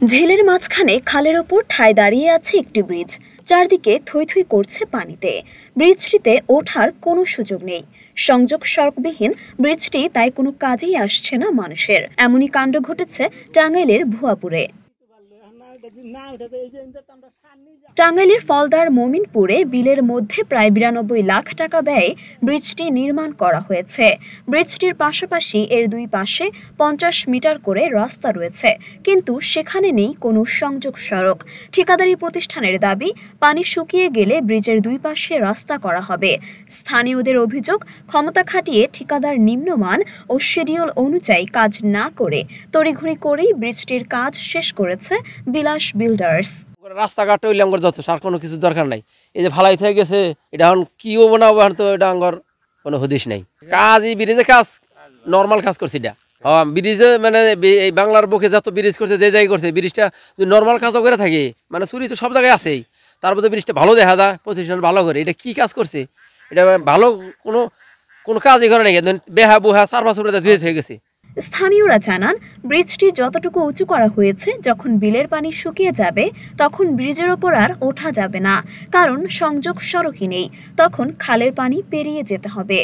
ঝিলের মাঝখানে খালের ওপর ঠায় দাঁড়িয়ে আছে একটি ব্রিজ। চারদিকে থই থই করছে পানিতে। ব্রিজটিতে ওঠার কোনো সুযোগ নেই। সংযোগ সড়কবিহীন ব্রিজটি তাই কোনো কাজেই আসছে না মানুষের। এমনই কাণ্ড ঘটেছে টাঙ্গাইলের ভুয়াপুরে। টাঙ্গাইলের ফলদার মোমিনপুরে বিলের মধ্যে প্রায় 92 লাখ টাকা ব্যয়ে ব্রিজটি নির্মাণ করা হয়েছে। ব্রিজটির পাশাপাশি এর দুই পাশে 50 মিটার করে রাস্তা রয়েছে, কিন্তু সেখানে নেই কোনো সংযোগ সড়ক। ঠিকাদারি প্রতিষ্ঠানের দাবি, পানি শুকিয়ে গেলে ব্রিজের দুই পাশে রাস্তা করা হবে। স্থানীয়দের অভিযোগ, ক্ষমতা খাটিয়ে ঠিকাদার নিম্নমান ও শিডিউল অনুযায়ী কাজ না করে তড়িঘড়ি করেই ব্রিজটির কাজ শেষ করেছে বিলাস বিল্ডার্স। রাস্তাঘাট হইলে আমার যথেষ্ট, আর কোনো কিছু দরকার নাই। এই যে ভালাই থেকে গেছে, এটা এখন কি হবো না হবো তো এটা আমার কোনো হদিশ নাই। কাজ এই ব্রিজে কাজ নর্মাল কাজ করছে এটা। হ্যাঁ, ব্রিজে মানে এই বাংলার বুকে যত ব্রিজ করছে, যে জায়গায় করছে ব্রিজটা যদি নর্মাল কাজও করে থাকে, মানে চুরি তো সব জায়গায় আছেই, তারপরে ব্রিজটা ভালো দেখা যায়, প্রতিষ্ঠান ভালো করে। এটা কি কাজ করছে? এটা ভালো কোনো কাজই করে নাকি, বেহা বুহা 4 বছর ধুয়ে হয়ে গেছে। স্থানীয়রা জানান, ব্রিজটি যতটুকু উঁচু করা হয়েছে, যখন বিলের পানি শুকিয়ে যাবে তখন ব্রিজের ওপর আর ওঠা যাবে না, কারণ সংযোগ সড়কই নেই। তখন খালের পানি পেরিয়ে যেতে হবে।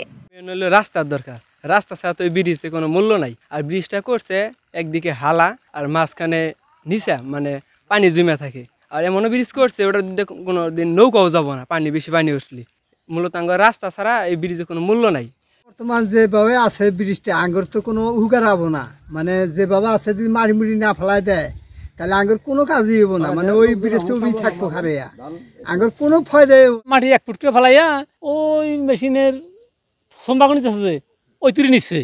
রাস্তার দরকার, রাস্তা ছাড়া তো এই ব্রিজে কোনো মূল্য নাই। আর ব্রিজটা করছে একদিকে হালা আর মাঝখানে নিচা, মানে পানি জমে থাকে। আর এমনও ব্রিজ করছে ওটা কোনো দিন নৌকাও যাবো না, বেশি পানি উঠলে। মূলত রাস্তা ছাড়া এই ব্রিজে কোনো মূল্য নাই। বর্তমান যেভাবে আছে ব্রিজটা, আঙ্গুর তো কোনো উপকার হবো না। মানে যেভাবে আছে যদি মারি মুড়ি না ফেলাই দেয়, তাহলে আঙ্গুর কোনো কাজই হবো না। মানে ওই ব্রিজ থাকবো খারেয়া, আঙ্গুর কোনো ফায়দাই। মাটি 1 ফুট করে ফেলাইয়া ওই মেশিনের সম্ভাবনা আছে, ওই তুলে নিচ্ছে।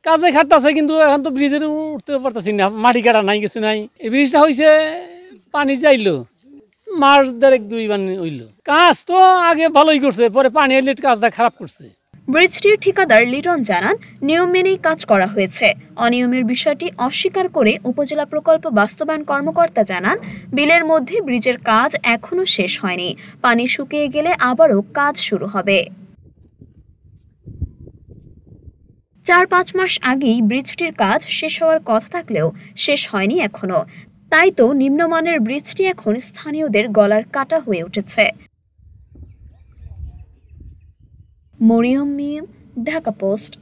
কাজে খাটতেছে, কিন্তু এখন তো ব্রিজের উঠতে পারতেছি না, মাটি কাটা নাই, কিছু নাই। এই ব্রিজটা হয়েছে পানি যাইলো মাস 1.5-2 হইলো। কাজ তো আগে ভালোই করছে, পরে পানি এলে কাজটা খারাপ করছে। ব্রিজটির ঠিকাদার লিটন জানান, নিয়ম মেনেই কাজ করা হয়েছে। অনিয়মের বিষয়টি অস্বীকার করে উপজেলা প্রকল্প বাস্তবায়ন কর্মকর্তা জানান, বিলের মধ্যে ব্রিজের কাজ এখনো শেষ হয়নি। পানি শুকিয়ে গেলে আবারও কাজ শুরু হবে। 4-5 মাস আগেই ব্রিজটির কাজ শেষ হওয়ার কথা থাকলেও শেষ হয়নি এখনো। তাই তো নিম্নমানের ব্রিজটি এখন স্থানীয়দের গলার কাটা হয়ে উঠেছে। মরিয়ম মিম, ঢাকা পোস্ট।